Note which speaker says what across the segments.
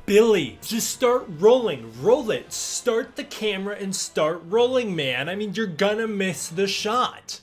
Speaker 1: Billy, just start rolling. Roll it. Start the camera and start rolling, man. I mean, you're gonna miss the shot.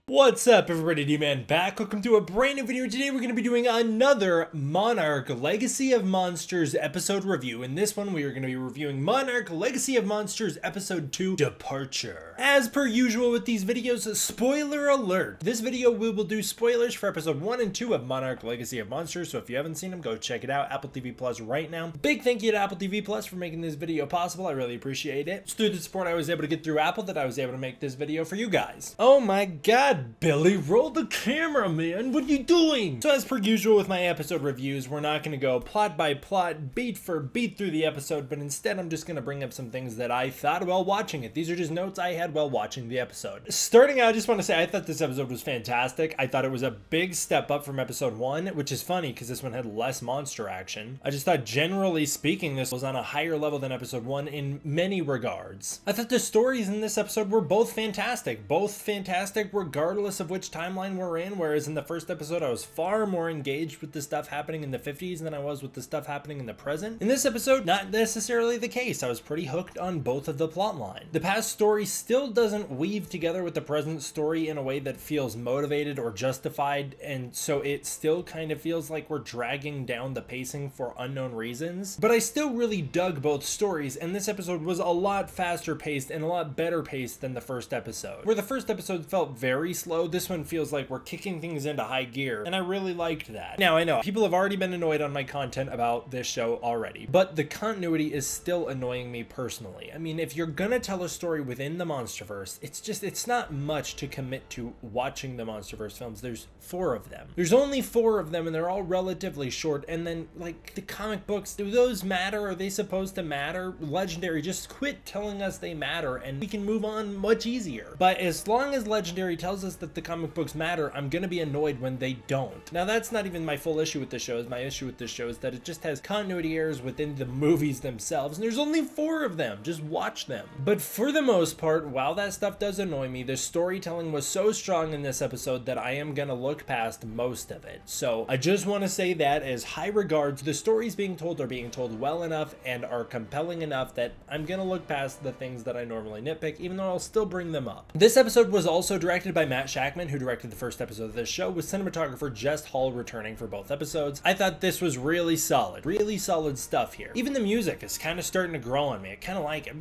Speaker 1: What's up, everybody? D-Man back. Welcome to a brand new video. Today we're going to be doing another Monarch Legacy of Monsters episode review. In this one, we are going to be reviewing Monarch Legacy of Monsters episode 2, Departure. As per usual with these videos, spoiler alert. This video we will do spoilers for episode 1 and 2 of Monarch Legacy of Monsters, so if you haven't seen them, go check it out. Apple TV Plus right now. Big thank you to Apple TV Plus for making this video possible. I really appreciate it. It's through the support I was able to get through Apple that I was able to make this video for you guys. Oh my god, Billy, roll the camera, man. What are you doing? So as per usual with my episode reviews, we're not going to go plot by plot, beat for beat through the episode, but instead I'm just going to bring up some things that I thought while watching it. These are just notes I had while watching the episode. Starting out, I just want to say I thought this episode was fantastic. I thought it was a big step up from episode 1, which is funny because this one had less monster action. I just thought generally speaking this was on a higher level than episode 1 in many regards. I thought the stories in this episode were both fantastic regardless of which timeline we're in, whereas in the first episode I was far more engaged with the stuff happening in the 50s than I was with the stuff happening in the present. In this episode, not necessarily the case. I was pretty hooked on both of the plot line. The past story still doesn't weave together with the present story in a way that feels motivated or justified, and so it still kind of feels like we're dragging down the pacing for unknown reasons. But I still really dug both stories, and this episode was a lot faster paced and a lot better paced than the first episode. Where the first episode felt very slow, this one feels like we're kicking things into high gear, and I really liked that. Now, I know people have already been annoyed on my content about this show already, but the continuity is still annoying me personally. I mean, if you're gonna tell a story within the MonsterVerse, it's not much to commit to watching the MonsterVerse films. There's 4 of them. There's only 4 of them, and they're all relatively short, and then, like, the comic books, do those matter? Are they supposed to matter? Legendary, just quit telling us they matter, and we can move on much easier. But as long as Legendary tells us that the comic books matter, I'm gonna be annoyed when they don't. Now, that's not even my full issue with the show. My issue with this show is that it just has continuity errors within the movies themselves, and there's only 4 of them. Just watch them. But for the most part, while that stuff does annoy me, the storytelling was so strong in this episode that I am gonna look past most of it. So I just want to say that as high regards, the stories being told are being told well enough and are compelling enough that I'm gonna look past the things that I normally nitpick, even though I'll still bring them up. This episode was also directed by Matt Shackman, who directed the first episode of this show, with cinematographer Jess Hall returning for both episodes. I thought this was really solid stuff here. Even the music is kind of starting to grow on me. I kind of like it.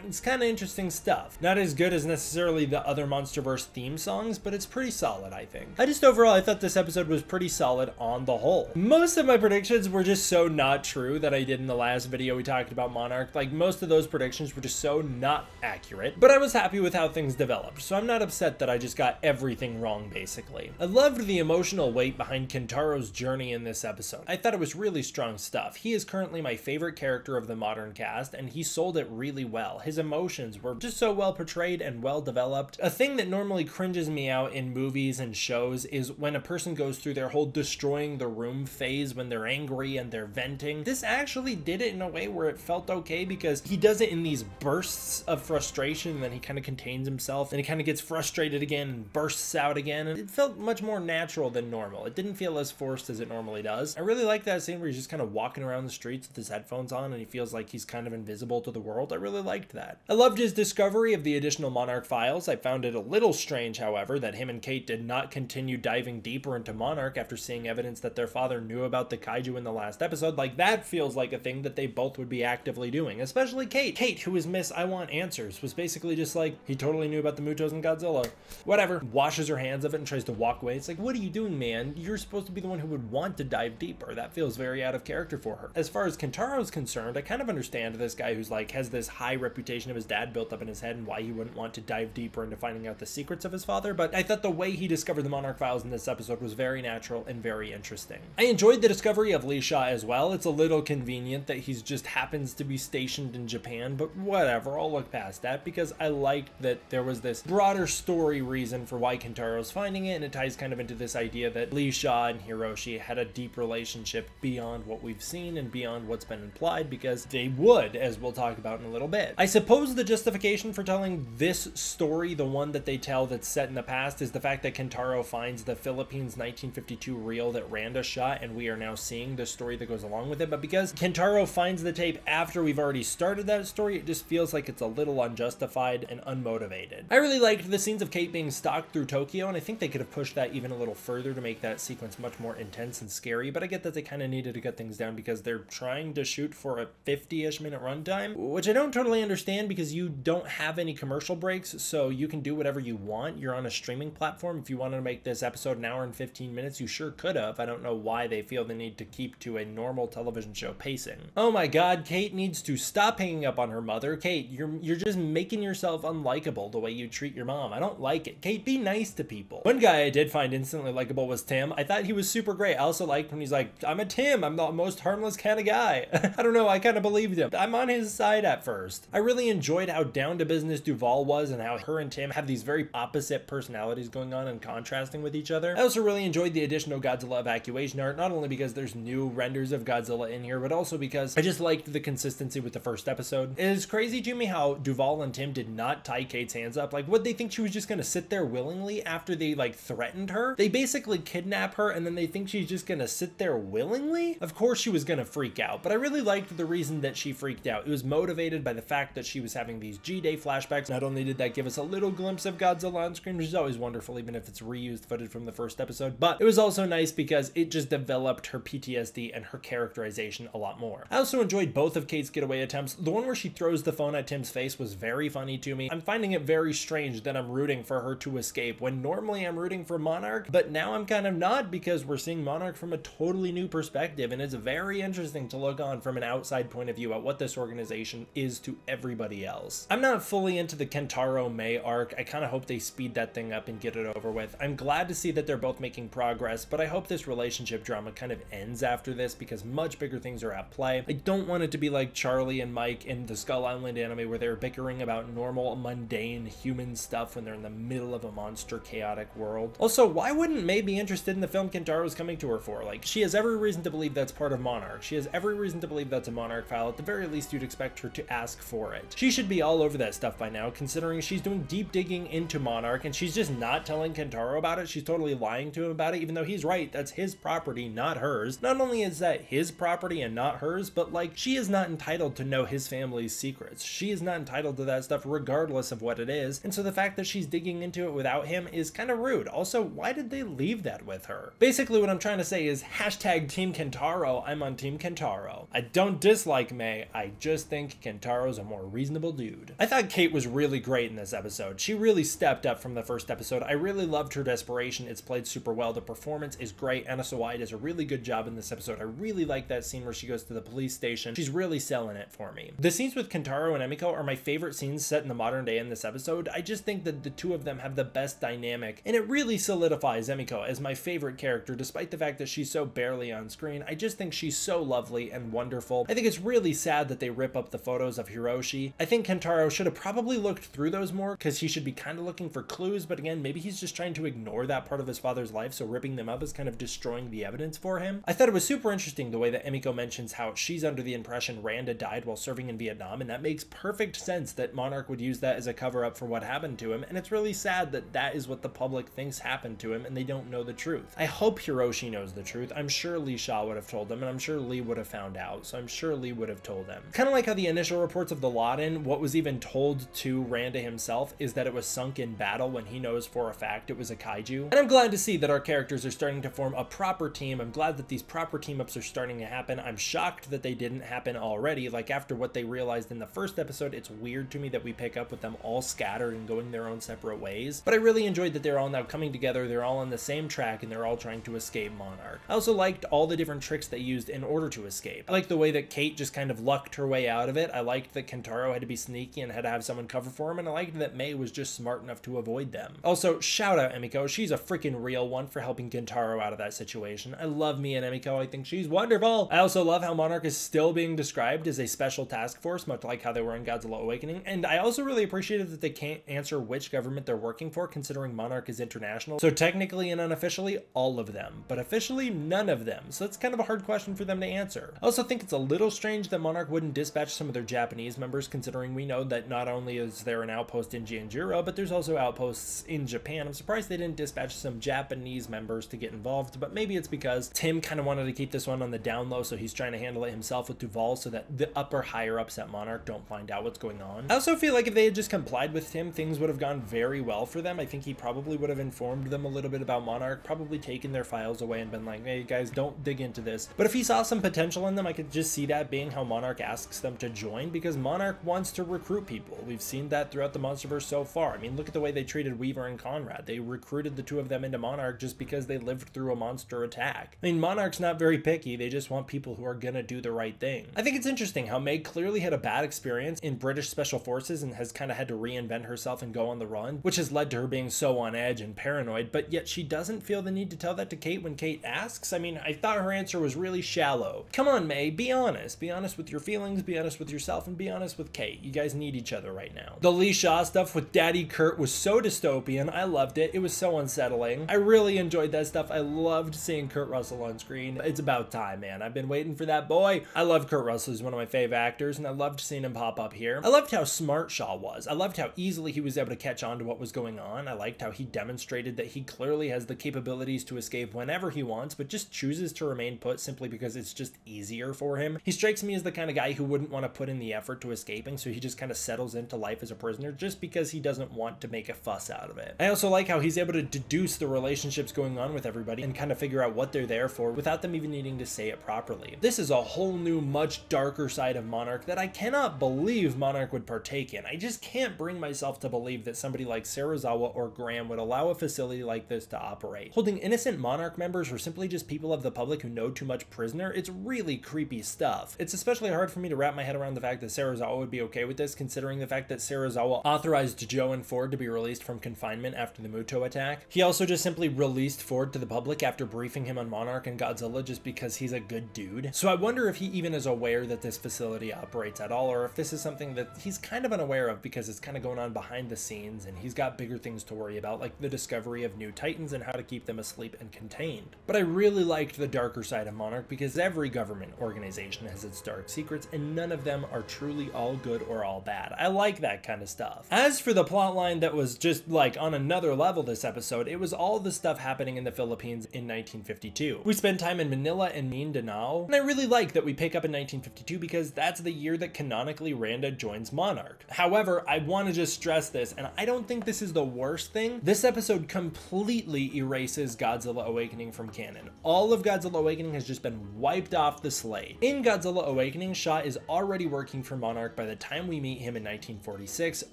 Speaker 1: It's kind of interesting stuff. Not as good as necessarily the other MonsterVerse theme songs, but it's pretty solid, I think. Overall, I thought this episode was pretty solid on the whole. Most of my predictions were just so not true that I did in the last video we talked about Monarch. Like, most of those predictions were just so not accurate, but I was happy with how things developed, so I'm not upset that I just got everything wrong, basically. I loved the emotional weight behind Kentaro's journey in this episode. I thought it was really strong stuff. He is currently my favorite character of the modern cast, and he sold it really well. His emotions were just so well portrayed and well developed. A thing that normally cringes me out in movies and shows is when a person goes through their whole destroying the room phase when they're angry and they're venting. This actually did it in a way where it felt okay because he does it in these bursts of frustration, and then he kind of contains himself and he kind of gets frustrated again and bursts out again, and it felt much more natural than normal. It didn't feel as forced as it normally does. I really like that scene where he's just kind of walking around the streets with his headphones on and he feels like he's kind of invisible to the world. I really liked that. I loved his discovery of the additional Monarch files. I found it a little strange, however, that him and Kate did not continue diving deeper into Monarch after seeing evidence that their father knew about the kaiju in the last episode. Like, that feels like a thing that they both would be actively doing, especially Kate. Kate, who is Miss I Want Answers, was basically just like, he totally knew about the MUTOs and Godzilla. Whatever. Washes her hands of it and tries to walk away. It's like, what are you doing, man? You're supposed to be the one who would want to dive deeper. That feels very out of character for her. As far as Kentaro's concerned, I kind of understand this guy who's like, has this high reputation of his dad built up in his head and why he wouldn't want to dive deeper into finding out the secrets of his father, but I thought the way he discovered the Monarch files in this episode was very natural and very interesting. I enjoyed the discovery of Lee Shaw as well. It's a little convenient that he's just happens to be stationed in Japan, but whatever, I'll look past that because I liked that there was this broader story reason for why Kentaro's finding it, and it ties kind of into this idea that Lee Shaw and Hiroshi had a deep relationship beyond what we've seen and beyond what's been implied, because they would, as we'll talk about in a little bit. I suppose the justification for telling this story, the one that they tell that's set in the past, is the fact that Kentaro finds the Philippines 1952 reel that Randa shot, and we are now seeing the story that goes along with it. But because Kentaro finds the tape after we've already started that story, it just feels like it's a little unjustified and unmotivated. I really liked the scenes of Kate being stalked through Tokyo, and I think they could have pushed that even a little further to make that sequence much more intense and scary, but I get that they kind of needed to cut things down because they're trying to shoot for a 50-ish minute runtime, which I don't totally understand because you don't have any commercial breaks, so you can do whatever you want. You're on a streaming platform. If you wanted to make this episode an hour and 15 minutes, you sure could have. I don't know why they feel the need to keep to a normal television show pacing. Oh my god, Kate needs to stop hanging up on her mother. Kate, you're just making yourself unlikable the way you treat your mom. I don't like it. Kate, be nice to people. One guy I did find instantly likable was Tim. I thought he was super great. I also liked when he's like, I'm a Tim. I'm the most harmless kind of guy. I don't know. I kind of believed him. I'm on his side at first. I really enjoyed how down to business Duval was and how her and Tim have these very opposite personalities going on and contrasting with each other. I also really enjoyed the additional Godzilla evacuation art, not only because there's new renders of Godzilla in here, but also because I just liked the consistency with the first episode. It is crazy to me how Duval and Tim did not tie Kate's hands up. Like, would they think she was just gonna sit there willingly after they like threatened her? They basically kidnap her and then they think she's just gonna sit there willingly? Of course she was gonna freak out, but I really liked the reason that she freaked out. It was motivated by the fact that she was having these G-Day flashbacks. Not only did that give us a little glimpse of Godzilla on screen, which is always wonderful even if it's reused footage from the first episode, but it was also nice because it just developed her PTSD and her characterization a lot more. I also enjoyed both of Kate's getaway attempts. The one where she throws the phone at Tim's face was very funny to me. I'm finding it very strange that I'm rooting for her to escape when normally I'm rooting for Monarch, but now I'm kind of not because we're seeing Monarch from a totally new perspective, and it's very interesting to look on from an outside point of view at what this organization is to everybody else. I'm not fully into the Kentaro May arc. I kind of hope they speed that thing up and get it over with. I'm glad to see that they're both making progress, but I hope this relationship drama kind of ends after this because much bigger things are at play. I don't want it to be like Charlie and Mike in the Skull Island anime where they're bickering about normal, mundane human stuff when they're in the middle of a monster chaotic world. Also, why wouldn't May be interested in the film Kentaro's coming to her for? Like, she has every reason to believe that's part of Monarch. She has every reason to believe that's a Monarch file. At the very least, you'd expect her to ask for it. She should be all over that stuff by now, considering she's doing deep digging into Monarch and she's just not telling Kentaro about it. She's totally lying to him about it, even though he's right. That's his property, not hers. Not only is that his property and not hers, but like, she is not entitled to know his family's secrets. She is not entitled to that stuff regardless of what it is. And so the fact that she's digging into it without him is kind of rude. Also, why did they leave that with her? Basically what I'm trying to say is hashtag Team Kentaro. I'm on Team Kentaro. I don't dislike May. I just think Kentaro's a more reasonable dude. I thought Kate was really great in this episode. She really stepped up from the first episode. I really loved her desperation. It's played super well. The performance is great. Anna Sawai does a really good job in this episode. I really like that scene where she goes to the police station. She's really selling it for me. The scenes with Kentaro and Emiko are my favorite scenes set in the modern day in this episode. I just think that the two of them have the best dynamic, and it really solidifies Emiko as my favorite character despite the fact that she's so barely on screen. I just think she's so lovely and wonderful. I think it's really sad that they rip up the photos of Hiroshi. I think Kentaro should have probably looked through those more because he should be kind of looking for clues, but again, maybe he's just trying to ignore that part of his father's life, so ripping them up is kind of destroying the evidence for him. I thought it was super interesting the way that Emiko mentions how she's under the impression Randa died while serving in Vietnam, and that makes perfect sense that Monarch would use that as a cover-up for what happened to him, and it's really sad that that is what the public thinks happened to him and they don't know the truth. I hope Hiroshi knows the truth. I'm sure Lee Shaw would have told them, and I'm sure Lee would have found out, so I'm sure Lee would have told them. Kind of like how the initial reports of the Lawton, what was even told to Randa himself is that it was sunk in battle when he knows for a fact it was a kaiju. And I'm glad to see that our characters are starting to form a proper team. I'm glad that these proper team-ups are starting to happen. I'm shocked that they didn't happen already. Like, after what they realized in the first episode, it's weird to me that we pick up with them all scattered and going their own separate ways. But I really enjoyed that they're all now coming together, they're all on the same track, and they're all trying to escape Monarch. I also liked all the different tricks they used in order to escape. I liked the way that Kate just kind of lucked her way out of it. I liked that Kentaro had to be sneaky and had to have someone cover for him, and I liked that May was just smart enough to avoid them. Also, shout out Emiko. She's a freaking real one for helping Kentaro out of that situation. I love me and Emiko. I think she's wonderful. I also love how Monarch is still being described as a special task force, much like how they were in Godzilla Awakening, and I also really appreciated that they can't answer answer which government they're working for, considering Monarch is international. So technically and unofficially, all of them, but officially none of them. So it's kind of a hard question for them to answer. I also think it's a little strange that Monarch wouldn't dispatch some of their Japanese members, considering we know that not only is there an outpost in Jianjiro, but there's also outposts in Japan. I'm surprised they didn't dispatch some Japanese members to get involved, but maybe it's because Tim kind of wanted to keep this one on the down low, so he's trying to handle it himself with Duval so that the upper higher ups at Monarch don't find out what's going on. I also feel like if they had just complied with Tim, things would have gone very well for them. I think he probably would have informed them a little bit about Monarch, probably taken their files away and been like, hey guys, don't dig into this. But if he saw some potential in them, I could just see that being how Monarch asks them to join, because Monarch wants to recruit people. We've seen that throughout the MonsterVerse so far. I mean, look at the way they treated Weaver and Conrad. They recruited the two of them into Monarch just because they lived through a monster attack. I mean, Monarch's not very picky. They just want people who are gonna do the right thing. I think it's interesting how Meg clearly had a bad experience in British Special Forces and has kind of had to reinvent herself and go on the run, which has led to her being so on edge and paranoid, but yet she doesn't feel the need to tell that to Kate when Kate asks. I mean, I thought her answer was really shallow. Come on, May, be honest. Be honest with your feelings, be honest with yourself, and be honest with Kate. You guys need each other right now. The Lee Shaw stuff with Daddy Kurt was so dystopian. I loved it. It was so unsettling. I really enjoyed that stuff. I loved seeing Kurt Russell on screen. It's about time, man. I've been waiting for that boy. I love Kurt Russell. He's one of my fave actors, and I loved seeing him pop up here. I loved how smart Shaw was. I loved how easily he was able to catch on to what was going on. I liked how he demonstrated that he clearly has the capabilities to escape whenever he wants, but just chooses to remain put simply because it's just easier for him. He strikes me as the kind of guy who wouldn't want to put in the effort to escaping, so he just kind of settles into life as a prisoner just because he doesn't want to make a fuss out of it. I also like how he's able to deduce the relationships going on with everybody and kind of figure out what they're there for without them even needing to say it properly. This is a whole new, much darker side of Monarch that I cannot believe Monarch would partake in. I just can't bring myself to believe that somebody like Serizawa or Graham would allow a facility like this to operate. Holding innocent Monarch members or simply just people of the public who know too much prisoner, it's really creepy stuff. It's especially hard for me to wrap my head around the fact that Serizawa would be okay with this, considering the fact that Serizawa authorized Joe and Ford to be released from confinement after the MUTO attack. He also just simply released Ford to the public after briefing him on Monarch and Godzilla just because he's a good dude. So I wonder if he even is aware that this facility operates at all, or if this is something that he's kind of unaware of because it's kind of going on behind the scenes and he's got bigger things to worry about, like the discovery of new Titans and how to keep them asleep and contained. But I really liked the darker side of Monarch because every government organization has its dark secrets and none of them are truly all good or all bad. I like that kind of stuff. As for the plotline that was just like on another level this episode, it was all the stuff happening in the Philippines in 1952. We spend time in Manila and Mindanao, and I really like that we pick up in 1952 because that's the year that canonically Randa joins Monarch. However, I want to just stress this, and I don't think this is the worst thing. This episode completely erases Godzilla Awakening from canon. All of Godzilla Awakening has just been wiped off the slate. In Godzilla Awakening, Shaw is already working for Monarch by the time we meet him in 1946.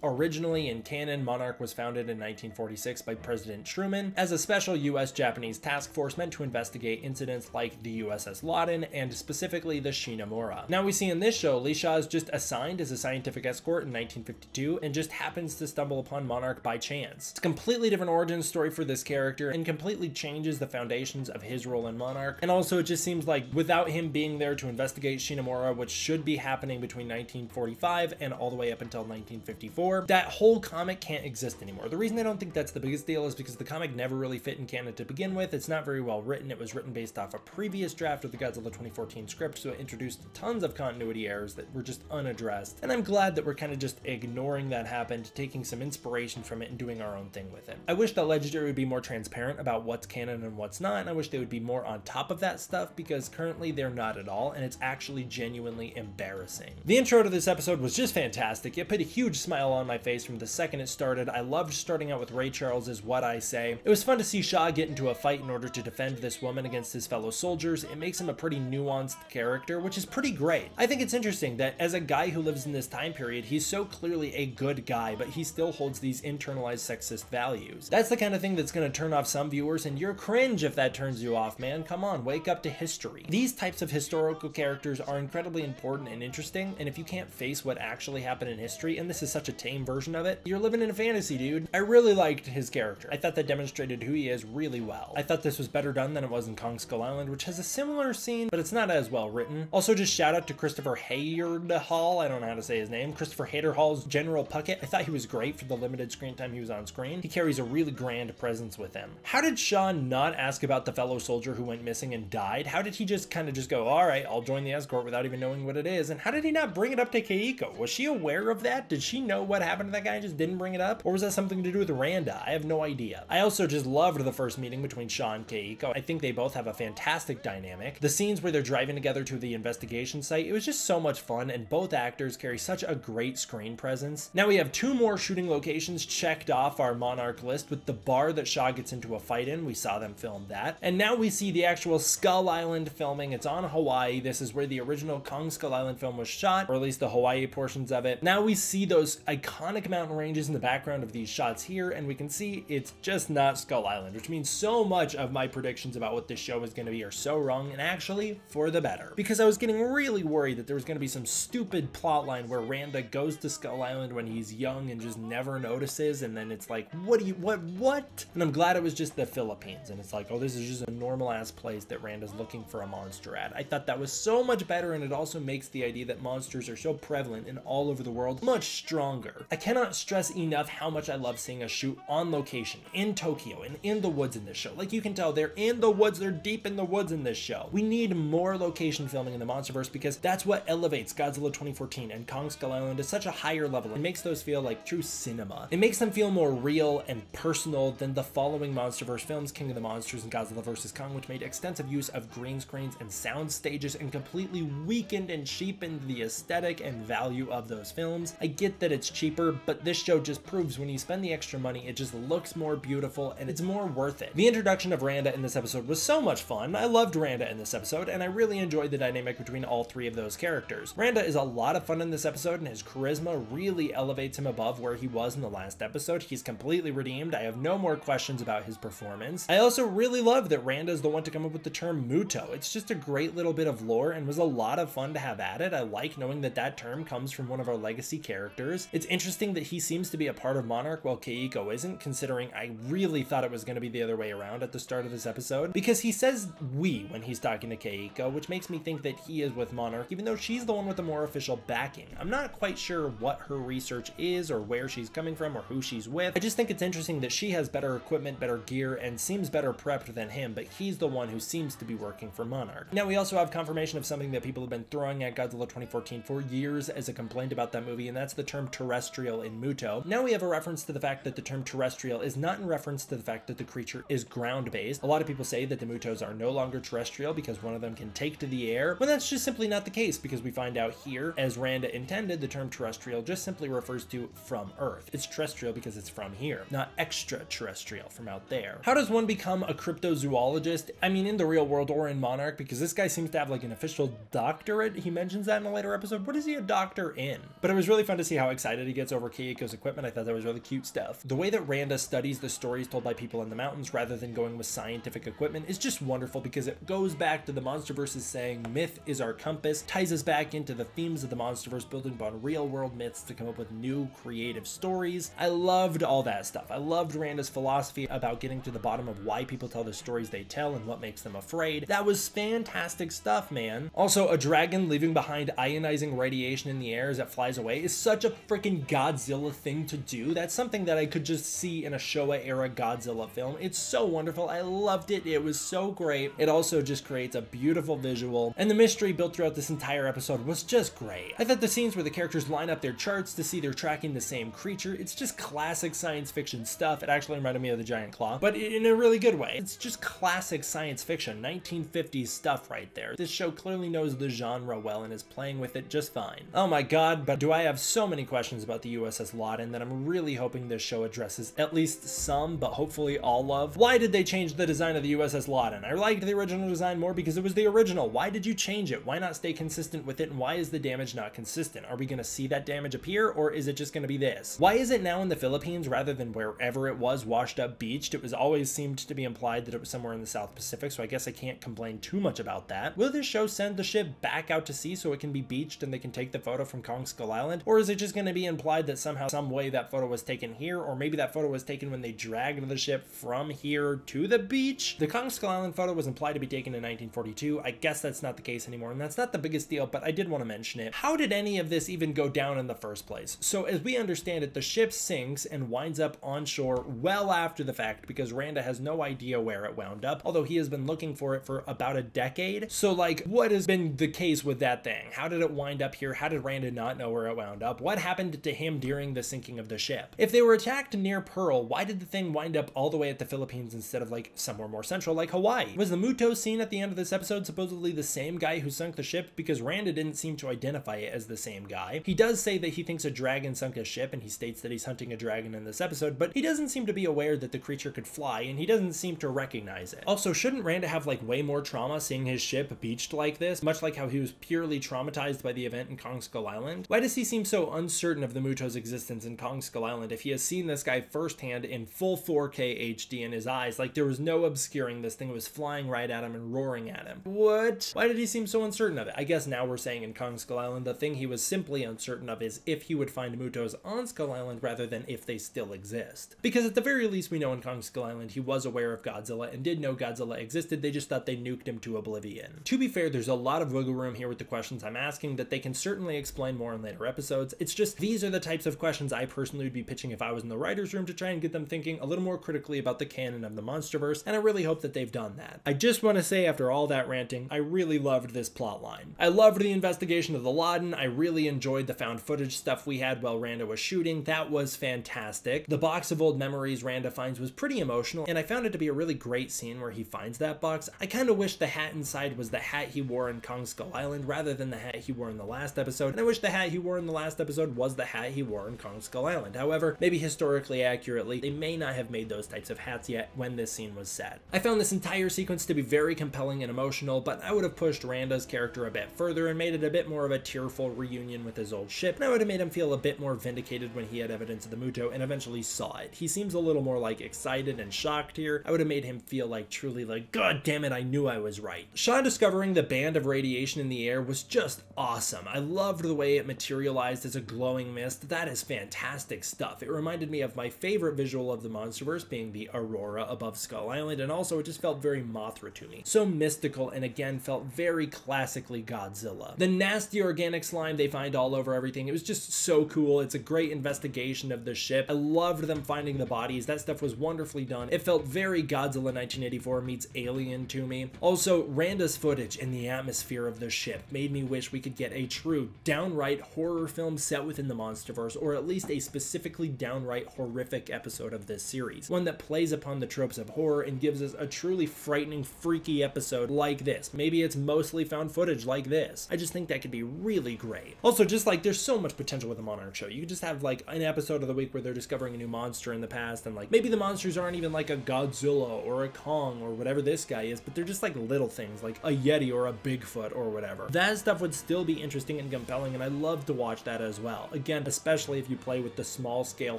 Speaker 1: Originally in canon, Monarch was founded in 1946 by President Truman as a special US-Japanese task force meant to investigate incidents like the USS Lawton and specifically the Shinamura. Now we see in this show, Lee Shaw is just assigned as a scientific escort in 1952 and just happens to stumble upon Monarch by chance. It's a completely different origin story for this character and completely changes the foundations of his role in Monarch. And also it just seems like without him being there to investigate Shinamura, which should be happening between 1945 and all the way up until 1954, that whole comic can't exist anymore. The reason I don't think that's the biggest deal is because the comic never really fit in canon to begin with. It's not very well written. It was written based off a previous draft of the Godzilla 2014 script, so it introduced tons of continuity errors that were just unaddressed. And I'm glad that we're kind of just ignoring that happened, taking some inspiration from it and doing our own thing with it. I wish that Legendary would be more transparent about what's canon and what's not, and I wish they would be more on top of that stuff because currently they're not at all, and it's actually genuinely embarrassing. The intro to this episode was just fantastic. It put a huge smile on my face from the second it started. I loved starting out with Ray Charles' What I Say. It was fun to see Shaw get into a fight in order to defend this woman against his fellow soldiers. It makes him a pretty nuanced character, which is pretty great. I think it's interesting that as a guy who lives in this time period, he's so clearly a good guy, but he still holds these internalized sexist values. That's the kind of thing that's going to turn off some viewers, and you're cringe if that turns you off, man. Come on, wake up to history. These types of historical characters are incredibly important and interesting, and if you can't face what actually happened in history, and this is such a tame version of it, you're living in a fantasy, dude. I really liked his character. I thought that demonstrated who he is really well. I thought this was better done than it was in Kong Skull Island, which has a similar scene, but it's not as well written. Also, just shout out to Christopher Haderhall. I don't know how to say his name. Christopher Haderhall's General Puckett. I thought he was great. great for the limited screen time he was on screen. He carries a really grand presence with him. How did Sean not ask about the fellow soldier who went missing and died? How did he just kind of just go, all right, I'll join the escort without even knowing what it is? And how did he not bring it up to Keiko? Was she aware of that? Did she know what happened to that guy and just didn't bring it up? Or was that something to do with Randa? I have no idea. I also just loved the first meeting between Sean and Keiko. I think they both have a fantastic dynamic. The scenes where they're driving together to the investigation site, it was just so much fun, and both actors carry such a great screen presence. Now we have 2 more shooting locations checked off our Monarch list, with the bar that Shaw gets into a fight in. We saw them film that. And now we see the actual Skull Island filming. It's on Hawaii. This is where the original Kong Skull Island film was shot, or at least the Hawaii portions of it. Now we see those iconic mountain ranges in the background of these shots here, and we can see it's just not Skull Island, which means so much of my predictions about what this show is going to be are so wrong, and actually for the better. Because I was getting really worried that there was going to be some stupid plot line where Randa goes to Skull Island when he's young and just never notices, and then it's like, what? And I'm glad it was just the Philippines, and it's like, oh, this is just a normal ass place that Randa's looking for a monster at. I thought that was so much better, and it also makes the idea that monsters are so prevalent in all over the world much stronger. I cannot stress enough how much I love seeing a shoot on location in Tokyo and in the woods in this show. Like, you can tell they're in the woods, they're deep in the woods in this show. We need more location filming in the MonsterVerse because that's what elevates Godzilla 2014 and Kong Skull Island to such a higher level. It makes those feel like true cinema. It makes them feel more real and personal than the following MonsterVerse films, King of the Monsters and Godzilla vs. Kong, which made extensive use of green screens and sound stages and completely weakened and cheapened the aesthetic and value of those films. I get that it's cheaper, but this show just proves when you spend the extra money, it just looks more beautiful and it's more worth it. The introduction of Randa in this episode was so much fun. I loved Randa in this episode, and I really enjoyed the dynamic between all 3 of those characters. Randa is a lot of fun in this episode, and his charisma really elevates him above where he was in the last episode. He's completely redeemed. I have no more questions about his performance. I also really love that Randa is the one to come up with the term MUTO. It's just a great little bit of lore and was a lot of fun to have at it. I like knowing that that term comes from one of our legacy characters. It's interesting that he seems to be a part of Monarch while Keiko isn't, considering I really thought it was going to be the other way around at the start of this episode, because he says we when he's talking to Keiko, which makes me think that he is with Monarch, even though she's the one with the more official backing. I'm not quite sure what her research is or where she's coming from or who she's with. I just think it's interesting that she has better equipment, better gear, and seems better prepped than him, but he's the one who seems to be working for Monarch. Now we also have confirmation of something that people have been throwing at Godzilla 2014 for years as a complaint about that movie, and that's the term terrestrial in MUTO. Now we have a reference to the fact that the term terrestrial is not in reference to the fact that the creature is ground-based. A lot of people say that the MUTOs are no longer terrestrial because one of them can take to the air, when that's just simply not the case, because we find out here, as Randa intended, the term terrestrial just simply refers to from Earth. It's terrestrial because it's from here, not extraterrestrial from out there. How does one become a cryptozoologist? I mean, in the real world or in Monarch, because this guy seems to have like an official doctorate. He mentions that in a later episode. What is he a doctor in? But it was really fun to see how excited he gets over Keiko's equipment. I thought that was really cute stuff. The way that Randa studies the stories told by people in the mountains rather than going with scientific equipment is just wonderful, because it goes back to the MonsterVerse's saying myth is our compass, ties us back into the themes of the MonsterVerse, building upon real world myths to come up with new creative stories. I loved all that stuff. I loved Randa's philosophy about getting to the bottom of why people tell the stories they tell and what makes them afraid. That was fantastic stuff, man. Also, a dragon leaving behind ionizing radiation in the air as it flies away is such a freaking Godzilla thing to do. That's something that I could just see in a Showa era Godzilla film. It's so wonderful. I loved it. It was so great. It also just creates a beautiful visual, and the mystery built throughout this entire episode was just great. I thought the scenes where the characters line up their charts to see they're tracking the same creature, it's just classic science fiction stuff. It actually reminded me of the giant claw, but in a really good way. It's just classic science fiction, 1950s stuff right there. This show clearly knows the genre well and is playing with it just fine. Oh my god, but do I have so many questions about the USS Lawton that I'm really hoping this show addresses at least some, but hopefully all of. Why did they change the design of the USS Lawton? I liked the original design more because it was the original. Why did you change it? Why not stay consistent with it? And why is the damage not consistent? Are we going to see that damage appear, or is it just going to be this? Why is it now in the Philippines rather than wherever it was, washed up, beached? It was always seemed to be implied that it was somewhere in the South Pacific, so I guess I can't complain too much about that. Will this show send the ship back out to sea so it can be beached and they can take the photo from Kong Skull Island? Or is it just going to be implied that somehow, some way that photo was taken here, or maybe that photo was taken when they dragged the ship from here to the beach? The Kong Skull Island photo was implied to be taken in 1942. I guess that's not the case anymore, and that's not the biggest deal, but I did want to mention it. How did any of this even go down in the first place? So as we understand understand it, the ship sinks and winds up on shore well after the fact because Randa has no idea where it wound up, although he has been looking for it for about a decade. So like, what has been the case with that thing? How did it wind up here? How did Randa not know where it wound up? What happened to him during the sinking of the ship? If they were attacked near Pearl, why did the thing wind up all the way at the Philippines instead of like somewhere more central like Hawaii? Was the MUTO scene at the end of this episode supposedly the same guy who sunk the ship? Because Randa didn't seem to identify it as the same guy. He does say that he thinks a dragon sunk his ship, and he states that he's hunting a dragon in this episode, but he doesn't seem to be aware that the creature could fly, and he doesn't seem to recognize it. Also, shouldn't Randa have like way more trauma seeing his ship beached like this, much like how he was purely traumatized by the event in Kong Skull Island? Why does he seem so uncertain of the MUTO's existence in Kong Skull Island if he has seen this guy firsthand in full 4K HD in his eyes? Like, there was no obscuring this thing. It was flying right at him and roaring at him. What? Why did he seem so uncertain of it? I guess now we're saying in Kong Skull Island, the thing he was simply uncertain of is if he would find MUTOs on Skull Island rather than if they still exist. Because at the very least, we know in Kong Skull Island, he was aware of Godzilla and did know Godzilla existed. They just thought they nuked him to oblivion. To be fair, there's a lot of wiggle room here with the questions I'm asking that they can certainly explain more in later episodes. It's just, these are the types of questions I personally would be pitching if I was in the writer's room to try and get them thinking a little more critically about the canon of the MonsterVerse, and I really hope that they've done that. I just want to say, after all that ranting, I really loved this plotline. I loved the investigation of the Lawton. I really enjoyed the found footage stuff we had while Randa was shooting. That was fantastic. The box of old memories Randa finds was pretty emotional, and I found it to be a really great scene where he finds that box. I kind of wish the hat inside was the hat he wore in Kong Skull Island rather than the hat he wore in the last episode, and I wish the hat he wore in the last episode was the hat he wore in Kong Skull Island. However, maybe historically accurately, they may not have made those types of hats yet when this scene was set. I found this entire sequence to be very compelling and emotional, but I would have pushed Randa's character a bit further and made it a bit more of a tearful reunion with his old ship, and I would have made him feel a bit more vindicated when he had evidence of the MUTO and eventually saw it. He seems a little more like excited and shocked here. I would have made him feel like truly like, God damn it, I knew I was right. Shaw discovering the band of radiation in the air was just awesome. I loved the way it materialized as a glowing mist. That is fantastic stuff. It reminded me of my favorite visual of the MonsterVerse being the aurora above Skull Island, and also it just felt very Mothra to me. So mystical, and again felt very classically Godzilla. The nasty organic slime they find all over everything, it was just so cool. It's a great investigation of the ship. I loved them finding the bodies. That stuff was wonderfully done. It felt very Godzilla 1984 meets Alien to me. Also, Randa's footage in the atmosphere of the ship made me wish we could get a true downright horror film set within the MonsterVerse, or at least a specifically downright horrific episode of this series. One that plays upon the tropes of horror and gives us a truly frightening, freaky episode like this. Maybe it's mostly found footage like this. I just think that could be really great. Also, just like, there's so much potential with the Monarch show. You could just have like an episode of the week where they're discovering a new monster in the past, and like maybe the monsters aren't even like a Godzilla or a Kong or whatever this guy is, but they're just like little things like a Yeti or a Bigfoot or whatever. That stuff would still be interesting and compelling, and I love to watch that as well. Again, especially if you play with the small scale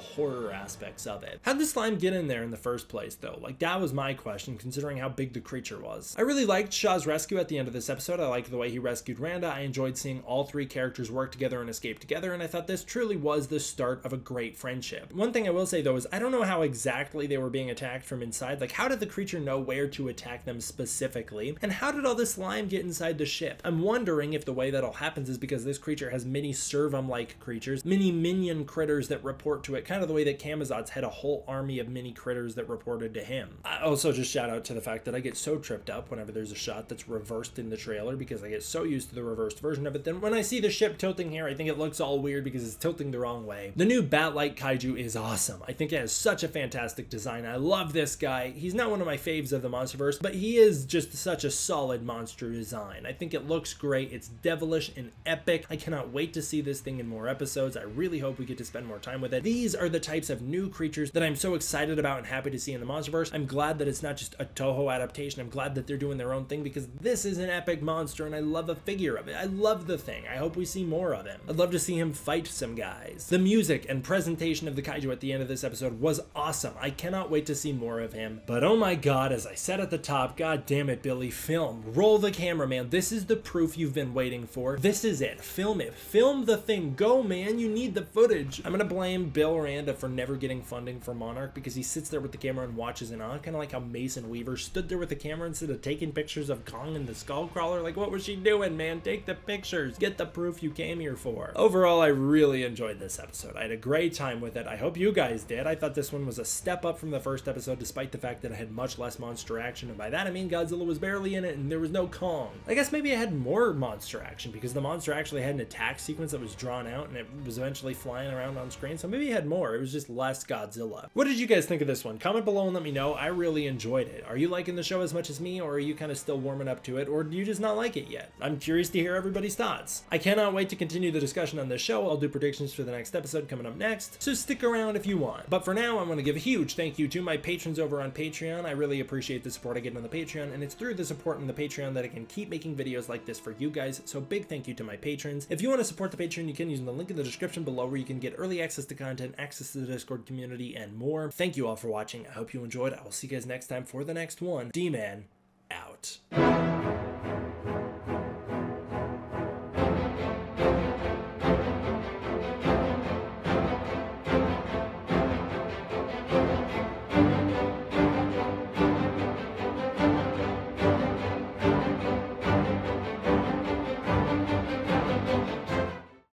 Speaker 1: horror aspects of it. How'd the slime get in there in the first place though? Like, that was my question, considering how big the creature was. I really liked Shaw's rescue at the end of this episode. I liked the way he rescued Randa. I enjoyed seeing all three characters work together and escape together, and I thought this truly was the start of a great friendship. One thing I will say though is I don't know how exactly they were being attacked from inside. Like, how did the creature know where to attack them specifically? And how did all this slime get inside the ship? I'm wondering if the way that all happens is because this creature has mini Servum-like creatures, mini minion critters that report to it, kind of the way that Camazotz had a whole army of mini critters that reported to him. I also just shout out to the fact that I get so tripped up whenever there's a shot that's reversed in the trailer, because I get so used to the reversed version of it. Then when I see the ship tilting here, I think it looks all weird because it's tilting the wrong way. The new bat-like kaiju is awesome. I think it has such a fantastic design. I love this guy. He's not one of my faves of the MonsterVerse, but he is just such a solid monster design. I think it looks great. It's devilish and epic. I cannot wait to see this thing in more episodes. I really hope we get to spend more time with it. These are the types of new creatures that I'm so excited about and happy to see in the MonsterVerse. I'm glad that it's not just a Toho adaptation. I'm glad that they're doing their own thing, because this is an epic monster and I love a figure of it. I love the thing. I hope we see more of him. I'd love to see him fight some guys. The music and presentation of the kaiju at the end of this episode was awesome. I cannot wait to see more of him. But oh my god, as I said at the top, god damn it, Billy, film. Roll the camera, man. This is the proof you've been waiting for. This is it. Film it. Film the thing. Go, man. You need the footage. I'm gonna blame Bill Randa for never getting funding for Monarch, because he sits there with the camera and watches in awe, kind of like how Mason Weaver stood there with the camera instead of taking pictures of Kong and the Skullcrawler. Like, what was she doing, man? Take the pictures. Get the proof you came here for. Overall, I really enjoyed this episode. episode. I had a great time with it. I hope you guys did. I thought this one was a step up from the first episode, despite the fact that it had much less monster action, and by that I mean Godzilla was barely in it and there was no Kong. I guess maybe it had more monster action because the monster actually had an attack sequence that was drawn out and it was eventually flying around on screen, so maybe it had more. It was just less Godzilla. What did you guys think of this one? Comment below and let me know. I really enjoyed it. Are you liking the show as much as me, or are you kind of still warming up to it, or do you just not like it yet? I'm curious to hear everybody's thoughts. I cannot wait to continue the discussion on this show. I'll do predictions for the next episode coming up next, so stick around if you want. But for now, I want to give a huge thank you to my patrons over on Patreon. I really appreciate the support I get on the Patreon, and it's through the support on the Patreon that I can keep making videos like this for you guys, so big thank you to my patrons. If you want to support the Patreon, you can use the link in the description below where you can get early access to content, access to the Discord community, and more. Thank you all for watching. I hope you enjoyed. I will see you guys next time for the next one. D-Man, out.